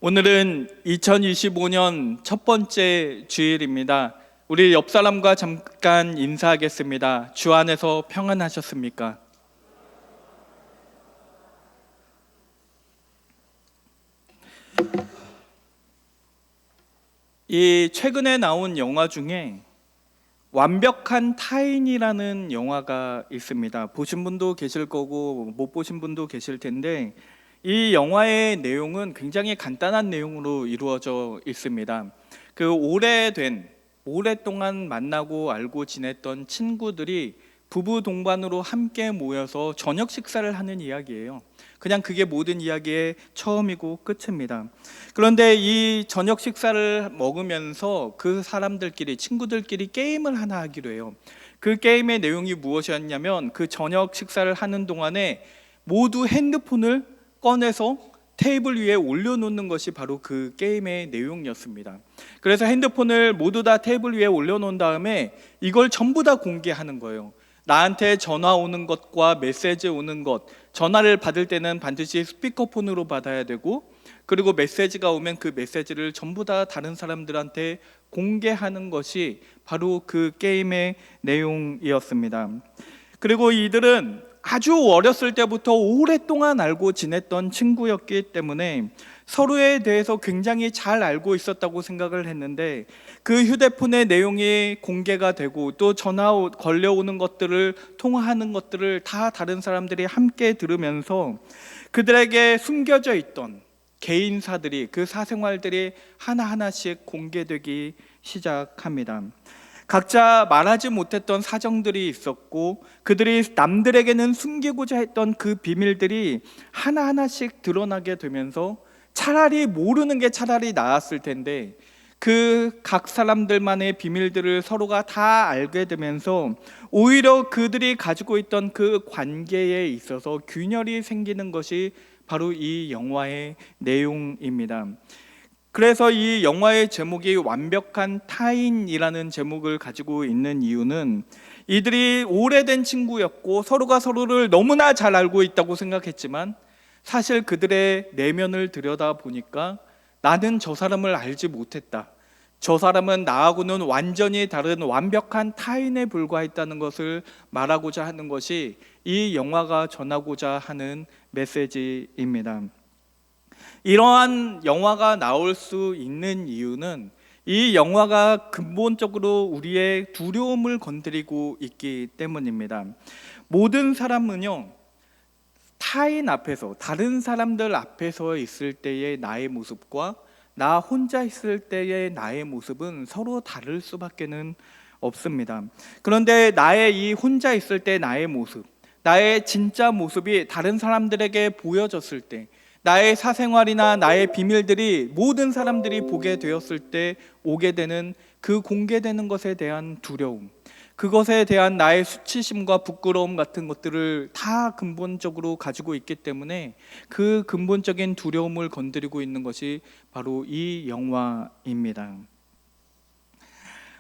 오늘은 2025년 첫 번째 주일입니다. 우리 옆 사람과 잠깐 인사하겠습니다. 주 안에서 평안하셨습니까? 이 최근에 나온 영화 중에 완벽한 타인이라는 영화가 있습니다. 보신 분도 계실 거고 못 보신 분도 계실 텐데, 이 영화의 내용은 굉장히 간단한 내용으로 이루어져 있습니다. 오랫동안 만나고 알고 지냈던 친구들이 부부 동반으로 함께 모여서 저녁 식사를 하는 이야기예요. 그냥 그게 모든 이야기의 처음이고 끝입니다. 그런데 이 저녁 식사를 먹으면서 그 사람들끼리, 친구들끼리 게임을 하나 하기로 해요. 그 게임의 내용이 무엇이었냐면, 그 저녁 식사를 하는 동안에 모두 핸드폰을 꺼내서 테이블 위에 올려놓는 것이 바로 그 게임의 내용이었습니다. 그래서 핸드폰을 모두 다 테이블 위에 올려놓은 다음에 이걸 전부 다 공개하는 거예요. 나한테 전화 오는 것과 메시지 오는 것, 전화를 받을 때는 반드시 스피커폰으로 받아야 되고, 그리고 메시지가 오면 그 메시지를 전부 다 다른 사람들한테 공개하는 것이 바로 그 게임의 내용이었습니다. 그리고 이들은 아주 어렸을 때부터 오랫동안 알고 지냈던 친구였기 때문에 서로에 대해서 굉장히 잘 알고 있었다고 생각을 했는데, 그 휴대폰의 내용이 공개가 되고 또 전화 걸려오는 것들을, 통화하는 것들을 다 다른 사람들이 함께 들으면서 그들에게 숨겨져 있던 개인사들이, 그 사생활들이 하나하나씩 공개되기 시작합니다. 각자 말하지 못했던 사정들이 있었고, 그들이 남들에게는 숨기고자 했던 그 비밀들이 하나하나씩 드러나게 되면서 차라리 모르는 게 차라리 나았을 텐데, 그 각 사람들만의 비밀들을 서로가 다 알게 되면서 오히려 그들이 가지고 있던 그 관계에 있어서 균열이 생기는 것이 바로 이 영화의 내용입니다. 그래서 이 영화의 제목이 완벽한 타인이라는 제목을 가지고 있는 이유는, 이들이 오래된 친구였고 서로가 서로를 너무나 잘 알고 있다고 생각했지만, 사실 그들의 내면을 들여다보니까 나는 저 사람을 알지 못했다, 저 사람은 나하고는 완전히 다른 완벽한 타인에 불과했다는 것을 말하고자 하는 것이 이 영화가 전하고자 하는 메시지입니다. 이러한 영화가 나올 수 있는 이유는, 이 영화가 근본적으로 우리의 두려움을 건드리고 있기 때문입니다. 모든 사람은요, 타인 앞에서, 다른 사람들 앞에서 있을 때의 나의 모습과 나 혼자 있을 때의 나의 모습은 서로 다를 수밖에는 없습니다. 그런데 나의 이 혼자 있을 때 나의 모습, 나의 진짜 모습이 다른 사람들에게 보여졌을 때, 나의 사생활이나 나의 비밀들이 모든 사람들이 보게 되었을 때 오게 되는 그 공개되는 것에 대한 두려움, 그것에 대한 나의 수치심과 부끄러움 같은 것들을 다 근본적으로 가지고 있기 때문에, 그 근본적인 두려움을 건드리고 있는 것이 바로 이 영화입니다.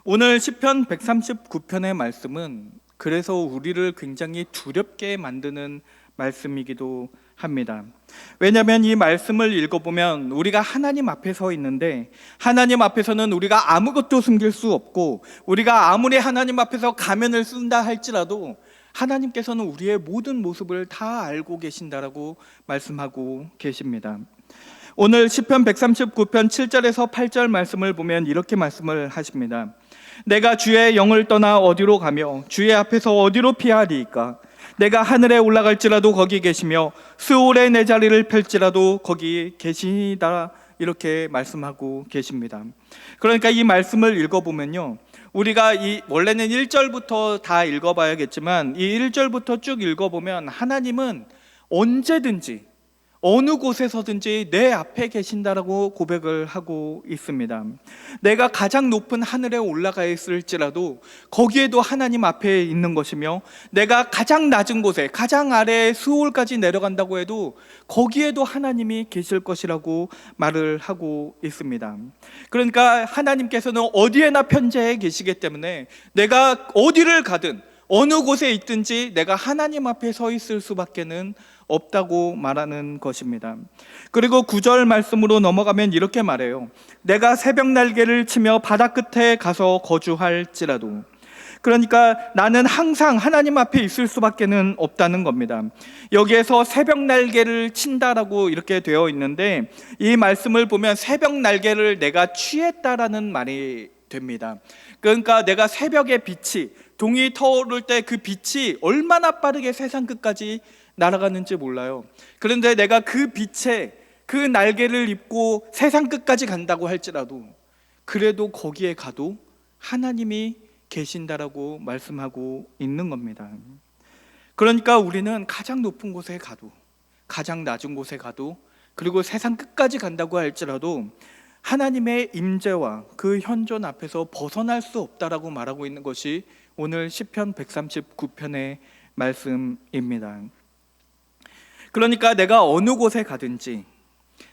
오늘 시편 139편의 말씀은 그래서 우리를 굉장히 두렵게 만드는 말씀이기도 합니다. 왜냐하면 이 말씀을 읽어보면 우리가 하나님 앞에 서 있는데, 하나님 앞에서는 우리가 아무것도 숨길 수 없고, 우리가 아무리 하나님 앞에서 가면을 쓴다 할지라도 하나님께서는 우리의 모든 모습을 다 알고 계신다라고 말씀하고 계십니다. 오늘 시편 139편 7절에서 8절 말씀을 보면 이렇게 말씀을 하십니다. 내가 주의 영을 떠나 어디로 가며 주의 앞에서 어디로 피하리이까? 내가 하늘에 올라갈지라도 거기 계시며 스올에 내 자리를 펼지라도 거기 계시다, 이렇게 말씀하고 계십니다. 그러니까 이 말씀을 읽어보면요, 우리가 원래는 1절부터 다 읽어봐야겠지만 이 1절부터 쭉 읽어보면 하나님은 언제든지 어느 곳에서든지 내 앞에 계신다라고 고백을 하고 있습니다. 내가 가장 높은 하늘에 올라가 있을지라도 거기에도 하나님 앞에 있는 것이며, 내가 가장 낮은 곳에, 가장 아래에 수올까지 내려간다고 해도 거기에도 하나님이 계실 것이라고 말을 하고 있습니다. 그러니까 하나님께서는 어디에나 편재해 계시기 때문에 내가 어디를 가든 어느 곳에 있든지 내가 하나님 앞에 서 있을 수밖에는 없다고 말하는 것입니다. 그리고 9절 말씀으로 넘어가면 이렇게 말해요. 내가 새벽 날개를 치며 바다 끝에 가서 거주할지라도. 그러니까 나는 항상 하나님 앞에 있을 수밖에는 없다는 겁니다. 여기에서 새벽 날개를 친다라고 이렇게 되어 있는데, 이 말씀을 보면 새벽 날개를 내가 취했다라는 말이 됩니다. 그러니까 내가 새벽의 빛이, 동이 터오를 때 그 빛이 얼마나 빠르게 세상 끝까지 날아가는지 몰라요. 그런데 내가 그 빛에 그 날개를 입고 세상 끝까지 간다고 할지라도, 그래도 거기에 가도 하나님이 계신다라고 말씀하고 있는 겁니다. 그러니까 우리는 가장 높은 곳에 가도, 가장 낮은 곳에 가도, 그리고 세상 끝까지 간다고 할지라도 하나님의 임재와 그 현존 앞에서 벗어날 수 없다라고 말하고 있는 것이 오늘 시편 139편의 말씀입니다. 그러니까 내가 어느 곳에 가든지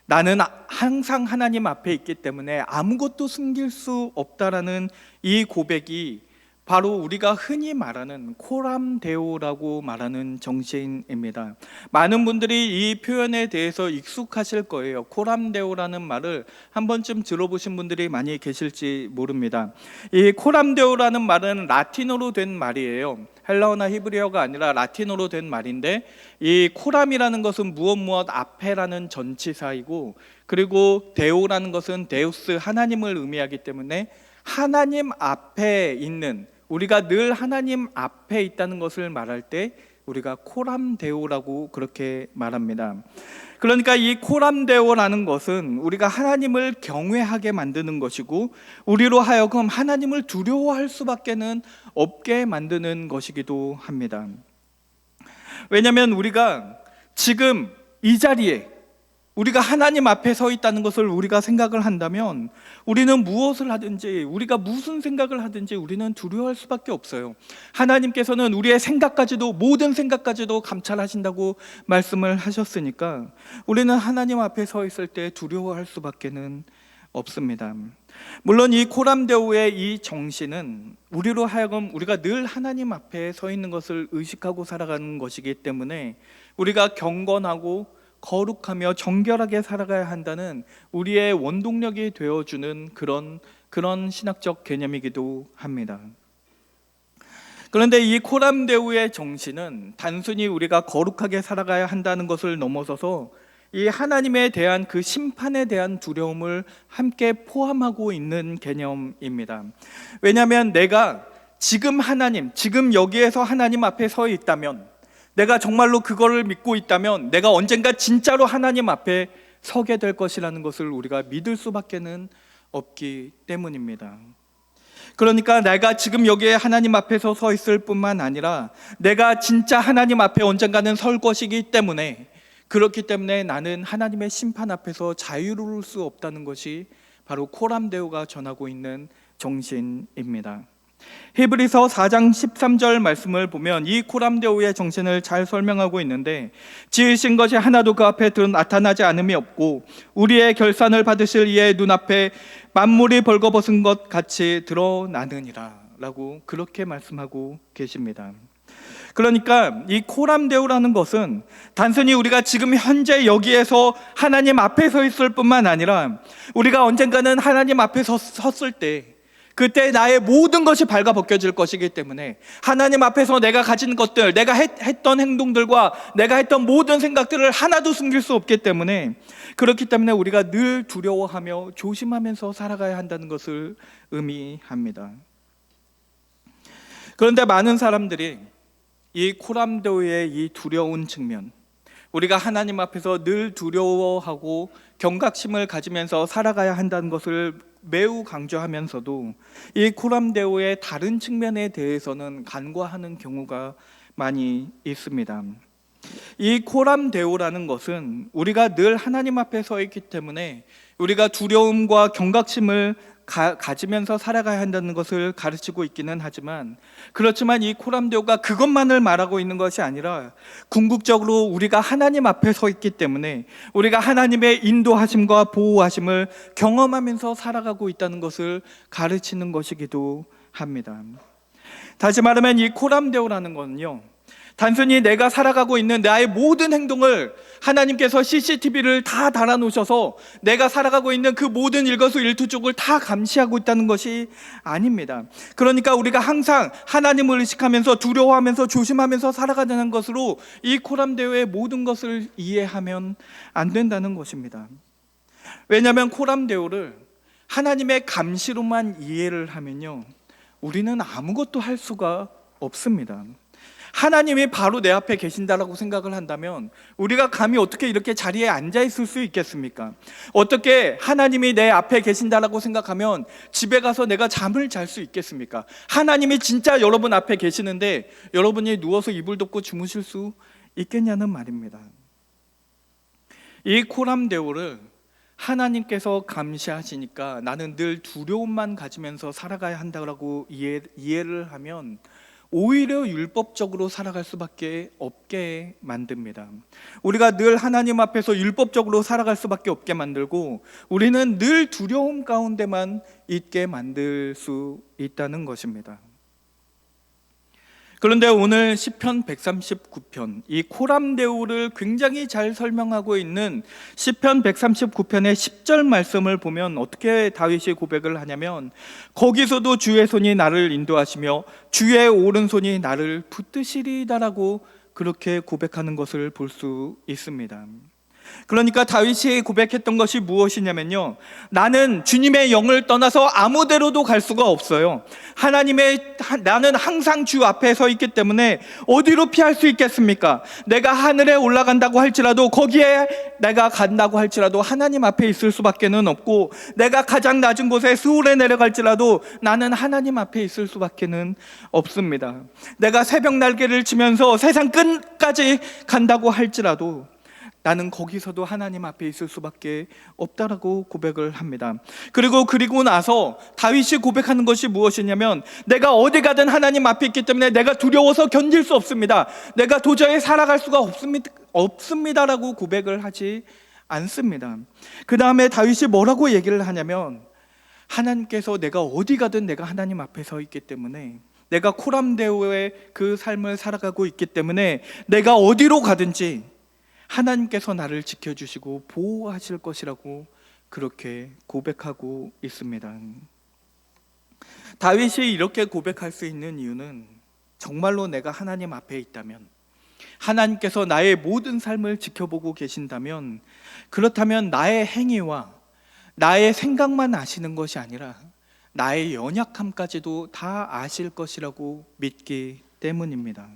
나는 항상 하나님 앞에 있기 때문에 아무것도 숨길 수 없다라는 이 고백이 바로 우리가 흔히 말하는 코람데오라고 말하는 정신입니다. 많은 분들이 이 표현에 대해서 익숙하실 거예요. 코람데오라는 말을 한 번쯤 들어보신 분들이 많이 계실지 모릅니다. 이 코람데오라는 말은 라틴어로 된 말이에요. 헬라어나 히브리어가 아니라 라틴어로 된 말인데, 이 코람이라는 것은 무엇 앞에라는 전치사이고, 그리고 데오라는 것은 데우스 하나님을 의미하기 때문에 하나님 앞에 있는, 우리가 늘 하나님 앞에 있다는 것을 말할 때 우리가 코람데오라고 그렇게 말합니다. 그러니까 이 코람데오라는 것은 우리가 하나님을 경외하게 만드는 것이고, 우리로 하여금 하나님을 두려워할 수밖에는 없게 만드는 것이기도 합니다. 왜냐하면 우리가 지금 이 자리에 우리가 하나님 앞에 서 있다는 것을 우리가 생각을 한다면, 우리는 무엇을 하든지, 우리가 무슨 생각을 하든지 우리는 두려워할 수밖에 없어요. 하나님께서는 우리의 생각까지도, 모든 생각까지도 감찰하신다고 말씀을 하셨으니까 우리는 하나님 앞에 서 있을 때 두려워할 수밖에는 없습니다. 물론 이 코람데오의 이 정신은 우리로 하여금 우리가 늘 하나님 앞에 서 있는 것을 의식하고 살아가는 것이기 때문에 우리가 경건하고 거룩하며 정결하게 살아가야 한다는 우리의 원동력이 되어주는 그런 신학적 개념이기도 합니다. 그런데 이 코람데오의 정신은 단순히 우리가 거룩하게 살아가야 한다는 것을 넘어서서 이 하나님에 대한 그 심판에 대한 두려움을 함께 포함하고 있는 개념입니다. 왜냐하면 내가 지금 여기에서 하나님 앞에 서 있다면, 내가 정말로 그거를 믿고 있다면 내가 언젠가 진짜로 하나님 앞에 서게 될 것이라는 것을 우리가 믿을 수밖에는 없기 때문입니다. 그러니까 내가 지금 여기에 하나님 앞에서 서 있을 뿐만 아니라 내가 진짜 하나님 앞에 언젠가는 설 것이기 때문에, 그렇기 때문에 나는 하나님의 심판 앞에서 자유로울 수 없다는 것이 바로 코람데오가 전하고 있는 정신입니다. 히브리서 4장 13절 말씀을 보면 이 코람데오의 정신을 잘 설명하고 있는데, 지으신 것이 하나도 그 앞에 나타나지 않음이 없고 우리의 결산을 받으실 이의 눈앞에 만물이 벌거벗은 것 같이 드러나느니라 라고 그렇게 말씀하고 계십니다. 그러니까 이 코람데오라는 것은 단순히 우리가 지금 현재 여기에서 하나님 앞에 서 있을 뿐만 아니라 우리가 언젠가는 하나님 앞에 섰을 때, 그때 나의 모든 것이 발가벗겨질 것이기 때문에 하나님 앞에서 내가 가진 것들, 내가 했던 행동들과 내가 했던 모든 생각들을 하나도 숨길 수 없기 때문에, 그렇기 때문에 우리가 늘 두려워하며 조심하면서 살아가야 한다는 것을 의미합니다. 그런데 많은 사람들이 이 코람데오의 이 두려운 측면, 우리가 하나님 앞에서 늘 두려워하고 경각심을 가지면서 살아가야 한다는 것을 매우 강조하면서도 이 코람데오의 다른 측면에 대해서는 간과하는 경우가 많이 있습니다. 이 코람데오라는 것은 우리가 늘 하나님 앞에 서 있기 때문에 우리가 두려움과 경각심을 가지면서 살아가야 한다는 것을 가르치고 있기는 하지만, 그렇지만 이 코람데오가 그것만을 말하고 있는 것이 아니라 궁극적으로 우리가 하나님 앞에 서 있기 때문에 우리가 하나님의 인도하심과 보호하심을 경험하면서 살아가고 있다는 것을 가르치는 것이기도 합니다. 다시 말하면 이 코람데오라는 것은요, 단순히 내가 살아가고 있는 나의 모든 행동을 하나님께서 CCTV를 다 달아놓으셔서 내가 살아가고 있는 그 모든 일거수일투족을 다 감시하고 있다는 것이 아닙니다. 그러니까 우리가 항상 하나님을 의식하면서 두려워하면서 조심하면서 살아가는 것으로 이 코람데오의 모든 것을 이해하면 안 된다는 것입니다. 왜냐하면 코람데오를 하나님의 감시로만 이해를 하면요, 우리는 아무것도 할 수가 없습니다. 하나님이 바로 내 앞에 계신다라고 생각을 한다면 우리가 감히 어떻게 이렇게 자리에 앉아 있을 수 있겠습니까? 어떻게 하나님이 내 앞에 계신다라고 생각하면 집에 가서 내가 잠을 잘 수 있겠습니까? 하나님이 진짜 여러분 앞에 계시는데 여러분이 누워서 이불 덮고 주무실 수 있겠냐는 말입니다. 이 코람데오를 하나님께서 감시하시니까 나는 늘 두려움만 가지면서 살아가야 한다고 이해를 하면 오히려 율법적으로 살아갈 수밖에 없게 만듭니다. 우리가 늘 하나님 앞에서 율법적으로 살아갈 수밖에 없게 만들고 우리는 늘 두려움 가운데만 있게 만들 수 있다는 것입니다. 그런데 오늘 시편 139편, 이 코람데오를 굉장히 잘 설명하고 있는 시편 139편의 10절 말씀을 보면 어떻게 다윗이 고백을 하냐면, 거기서도 주의 손이 나를 인도하시며 주의 오른손이 나를 붙드시리다라고 그렇게 고백하는 것을 볼 수 있습니다. 그러니까 다윗이 고백했던 것이 무엇이냐면요, 나는 주님의 영을 떠나서 아무 데로도 갈 수가 없어요. 나는 항상 주 앞에 서 있기 때문에 어디로 피할 수 있겠습니까? 내가 하늘에 올라간다고 할지라도, 거기에 내가 간다고 할지라도 하나님 앞에 있을 수밖에는 없고, 내가 가장 낮은 곳에 스울에 내려갈지라도 나는 하나님 앞에 있을 수밖에는 없습니다. 내가 새벽 날개를 치면서 세상 끝까지 간다고 할지라도 나는 거기서도 하나님 앞에 있을 수밖에 없다라고 고백을 합니다. 그리고 나서 다윗이 고백하는 것이 무엇이냐면, 내가 어디 가든 하나님 앞에 있기 때문에 내가 두려워서 견딜 수 없습니다. 내가 도저히 살아갈 수가 없습니다라고 고백을 하지 않습니다. 그 다음에 다윗이 뭐라고 얘기를 하냐면, 하나님께서 내가 어디 가든 내가 하나님 앞에 서 있기 때문에, 내가 코람데오의 그 삶을 살아가고 있기 때문에 내가 어디로 가든지 하나님께서 나를 지켜주시고 보호하실 것이라고 그렇게 고백하고 있습니다. 다윗이 이렇게 고백할 수 있는 이유는 정말로 내가 하나님 앞에 있다면, 하나님께서 나의 모든 삶을 지켜보고 계신다면, 그렇다면 나의 행위와 나의 생각만 아시는 것이 아니라 나의 연약함까지도 다 아실 것이라고 믿기 때문입니다.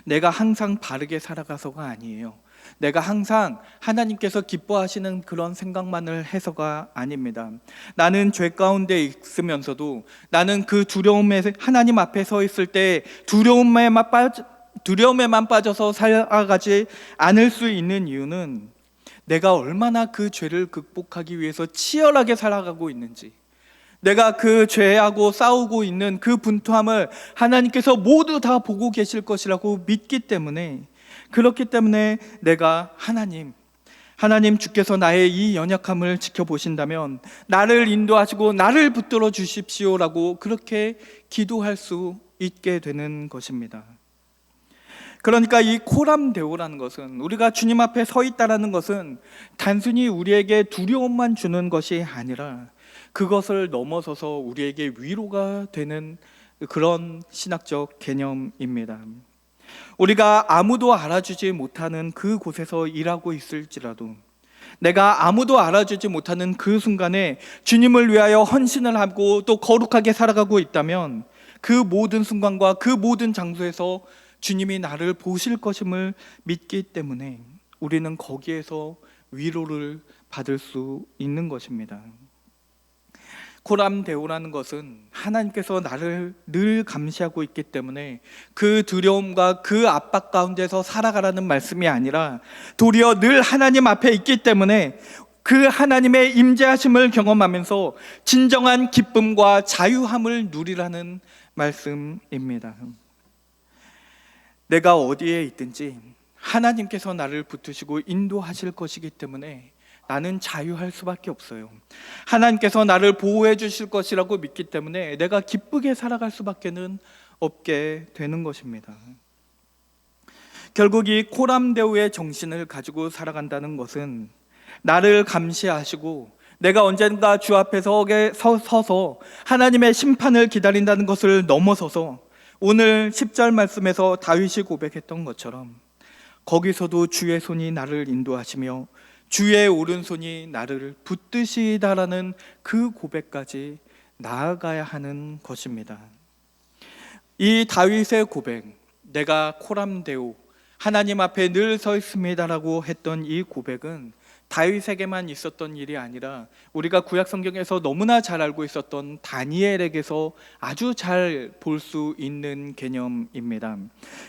내가 항상 바르게 살아가서가 아니에요. 내가 항상 하나님께서 기뻐하시는 그런 생각만을 해서가 아닙니다. 나는 죄 가운데 있으면서도 나는 그 두려움에, 하나님 앞에 서 있을 때 두려움에만 빠져서 살아가지 않을 수 있는 이유는 내가 얼마나 그 죄를 극복하기 위해서 치열하게 살아가고 있는지, 내가 그 죄하고 싸우고 있는 그 분투함을 하나님께서 모두 다 보고 계실 것이라고 믿기 때문에, 그렇기 때문에 내가 하나님 주께서 나의 이 연약함을 지켜보신다면 나를 인도하시고 나를 붙들어 주십시오라고 그렇게 기도할 수 있게 되는 것입니다. 그러니까 이 코람데오라는 것은, 우리가 주님 앞에 서 있다라는 것은 단순히 우리에게 두려움만 주는 것이 아니라 그것을 넘어서서 우리에게 위로가 되는 그런 신학적 개념입니다. 우리가 아무도 알아주지 못하는 그 곳에서 일하고 있을지라도, 내가 아무도 알아주지 못하는 그 순간에 주님을 위하여 헌신을 하고 또 거룩하게 살아가고 있다면, 그 모든 순간과 그 모든 장소에서 주님이 나를 보실 것임을 믿기 때문에 우리는 거기에서 위로를 받을 수 있는 것입니다. 코람데오라는 것은 하나님께서 나를 늘 감시하고 있기 때문에 그 두려움과 그 압박 가운데서 살아가라는 말씀이 아니라, 도리어 늘 하나님 앞에 있기 때문에 그 하나님의 임재하심을 경험하면서 진정한 기쁨과 자유함을 누리라는 말씀입니다. 내가 어디에 있든지 하나님께서 나를 붙드시고 인도하실 것이기 때문에 나는 자유할 수밖에 없어요. 하나님께서 나를 보호해 주실 것이라고 믿기 때문에 내가 기쁘게 살아갈 수밖에는 없게 되는 것입니다. 결국 이 코람데오의 정신을 가지고 살아간다는 것은 나를 감시하시고 내가 언젠가 주 앞에 서서 하나님의 심판을 기다린다는 것을 넘어서서 오늘 10절 말씀에서 다윗이 고백했던 것처럼 거기서도 주의 손이 나를 인도하시며 주의 오른손이 나를 붙드시다라는 그 고백까지 나아가야 하는 것입니다. 이 다윗의 고백, 내가 코람데오 하나님 앞에 늘 서 있습니다라고 했던 이 고백은 다윗에게만 있었던 일이 아니라 우리가 구약 성경에서 너무나 잘 알고 있었던 다니엘에게서 아주 잘 볼 수 있는 개념입니다.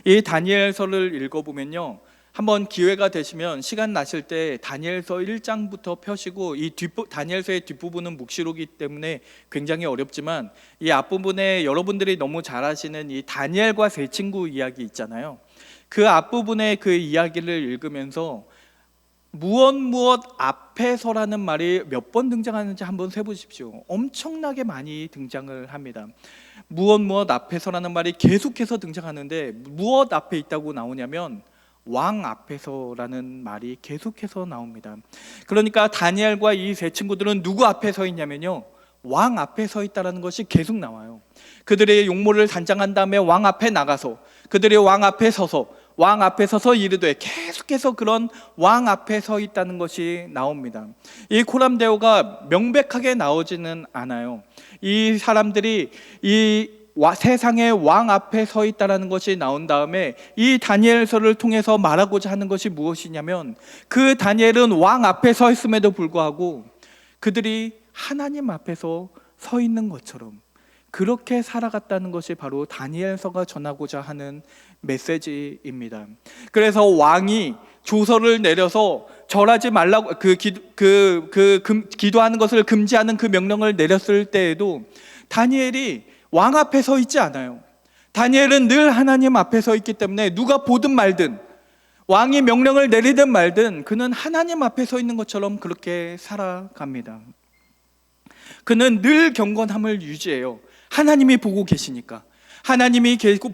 이 다니엘서를 읽어보면요, 한번 기회가 되시면 시간 나실 때 다니엘서 1장부터 펴시고, 이 다니엘서의 뒷부분은 묵시록이기 때문에 굉장히 어렵지만 이 앞부분에 여러분들이 너무 잘 아시는 이 다니엘과 세 친구 이야기 있잖아요. 그 앞부분의 그 이야기를 읽으면서 무엇 앞에서라는 말이 몇 번 등장하는지 한번 세보십시오. 엄청나게 많이 등장을 합니다. 무엇 앞에서라는 말이 계속해서 등장하는데, 무엇 앞에 있다고 나오냐면 왕 앞에서라는 말이 계속해서 나옵니다. 그러니까 다니엘과 이 세 친구들은 누구 앞에 서 있냐면요, 왕 앞에 서 있다는 것이 계속 나와요. 그들의 용모를 단장한 다음에 왕 앞에 나가서 그들이 왕 앞에 서서 이르되, 계속해서 그런 왕 앞에 서 있다는 것이 나옵니다. 이 코람데오가 명백하게 나오지는 않아요. 이 사람들이 이 세상의 왕 앞에 서 있다는 것이 나온 다음에 이 다니엘서를 통해서 말하고자 하는 것이 무엇이냐면, 그 다니엘은 왕 앞에 서 있음에도 불구하고 그들이 하나님 앞에서 서 있는 것처럼 그렇게 살아갔다는 것이 바로 다니엘서가 전하고자 하는 메시지입니다. 그래서 왕이 조서를 내려서 절하지 말라고 기도하는 것을 금지하는 그 명령을 내렸을 때에도 다니엘이 왕 앞에 서 있지 않아요. 다니엘은 늘 하나님 앞에 서 있기 때문에 누가 보든 말든, 왕이 명령을 내리든 말든 그는 하나님 앞에 서 있는 것처럼 그렇게 살아갑니다. 그는 늘 경건함을 유지해요. 하나님이 보고 계시니까.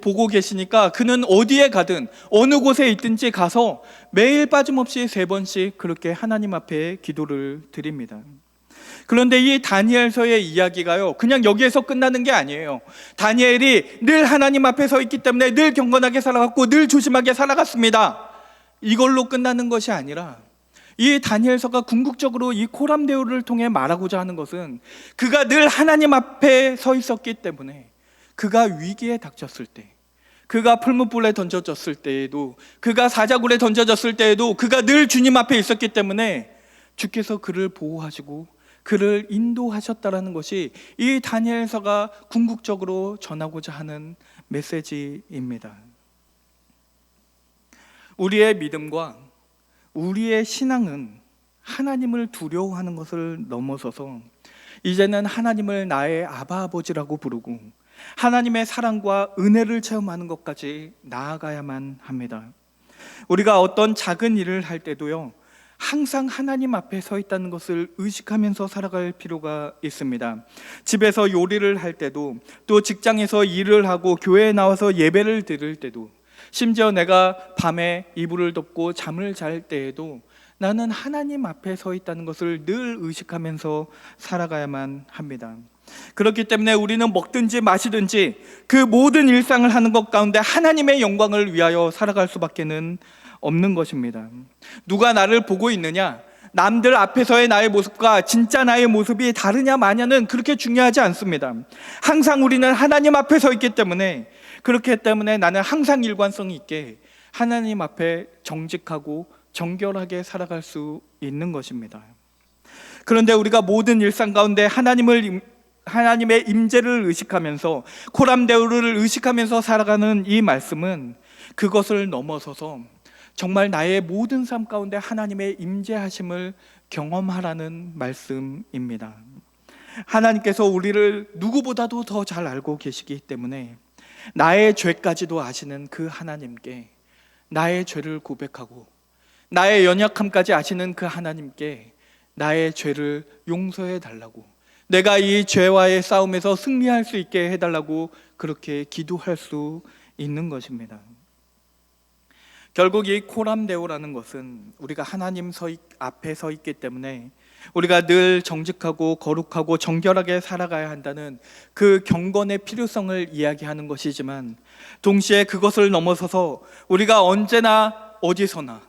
보고 계시니까 그는 어디에 가든 어느 곳에 있든지 가서 매일 빠짐없이 3번씩 그렇게 하나님 앞에 기도를 드립니다. 그런데 이 다니엘서의 이야기가요, 그냥 여기에서 끝나는 게 아니에요. 다니엘이 늘 하나님 앞에 서 있기 때문에 늘 경건하게 살아갔고 늘 조심하게 살아갔습니다, 이걸로 끝나는 것이 아니라, 이 다니엘서가 궁극적으로 이 코람데오를 통해 말하고자 하는 것은, 그가 늘 하나님 앞에 서 있었기 때문에 그가 위기에 닥쳤을 때, 그가 풀무불에 던져졌을 때에도, 그가 사자굴에 던져졌을 때에도 그가 늘 주님 앞에 있었기 때문에 주께서 그를 보호하시고 그를 인도하셨다라는 것이 이 다니엘서가 궁극적으로 전하고자 하는 메시지입니다. 우리의 믿음과 우리의 신앙은 하나님을 두려워하는 것을 넘어서서 이제는 하나님을 나의 아바 아버지라고 부르고 하나님의 사랑과 은혜를 체험하는 것까지 나아가야만 합니다. 우리가 어떤 작은 일을 할 때도요, 항상 하나님 앞에 서 있다는 것을 의식하면서 살아갈 필요가 있습니다. 집에서 요리를 할 때도, 또 직장에서 일을 하고 교회에 나와서 예배를 드릴 때도, 심지어 내가 밤에 이불을 덮고 잠을 잘 때에도 나는 하나님 앞에 서 있다는 것을 늘 의식하면서 살아가야만 합니다. 그렇기 때문에 우리는 먹든지 마시든지 그 모든 일상을 하는 것 가운데 하나님의 영광을 위하여 살아갈 수밖에는 없는 것입니다. 누가 나를 보고 있느냐, 남들 앞에서의 나의 모습과 진짜 나의 모습이 다르냐 마냐는 그렇게 중요하지 않습니다. 항상 우리는 하나님 앞에 서 있기 때문에, 그렇기 때문에 나는 항상 일관성 있게 하나님 앞에 정직하고 정결하게 살아갈 수 있는 것입니다. 그런데 우리가 모든 일상 가운데 하나님의 임재를 의식하면서, 코람데오를 의식하면서 살아가는 이 말씀은 그것을 넘어서서 정말 나의 모든 삶 가운데 하나님의 임재하심을 경험하라는 말씀입니다. 하나님께서 우리를 누구보다도 더 잘 알고 계시기 때문에 나의 죄까지도 아시는 그 하나님께 나의 죄를 고백하고, 나의 연약함까지 아시는 그 하나님께 나의 죄를 용서해 달라고, 내가 이 죄와의 싸움에서 승리할 수 있게 해달라고 그렇게 기도할 수 있는 것입니다. 결국 이 코람데오라는 것은 우리가 하나님 앞에 서 있기 때문에 우리가 늘 정직하고 거룩하고 정결하게 살아가야 한다는 그 경건의 필요성을 이야기하는 것이지만, 동시에 그것을 넘어서서 우리가 언제나 어디서나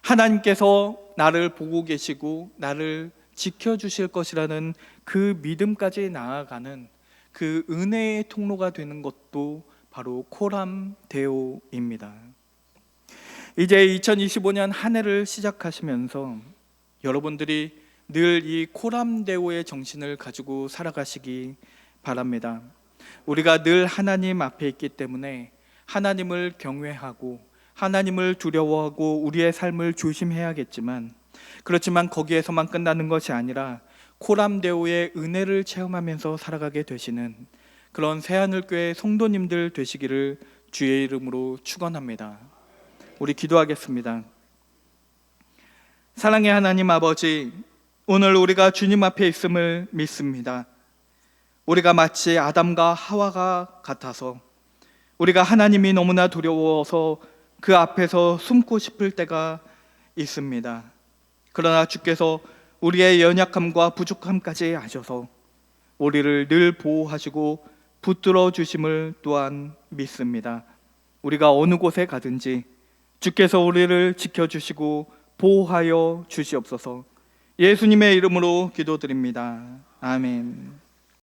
하나님께서 나를 보고 계시고 나를 지켜주실 것이라는 그 믿음까지 나아가는 그 은혜의 통로가 되는 것도 바로 코람데오입니다. 이제 2025년 한 해를 시작하시면서 여러분들이 늘 이 코람데오의 정신을 가지고 살아가시기 바랍니다. 우리가 늘 하나님 앞에 있기 때문에 하나님을 경외하고 하나님을 두려워하고 우리의 삶을 조심해야겠지만, 그렇지만 거기에서만 끝나는 것이 아니라 코람데오의 은혜를 체험하면서 살아가게 되시는 그런 새하늘교회 성도님들 되시기를 주의 이름으로 축원합니다. 우리 기도하겠습니다. 사랑의 하나님 아버지, 오늘 우리가 주님 앞에 있음을 믿습니다. 우리가 마치 아담과 하와가 같아서 우리가 하나님이 너무나 두려워서 그 앞에서 숨고 싶을 때가 있습니다. 그러나 주께서 우리의 연약함과 부족함까지 아셔서 우리를 늘 보호하시고 붙들어 주심을 또한 믿습니다. 우리가 어느 곳에 가든지 주께서 우리를 지켜주시고 보호하여 주시옵소서. 예수님의 이름으로 기도드립니다. 아멘.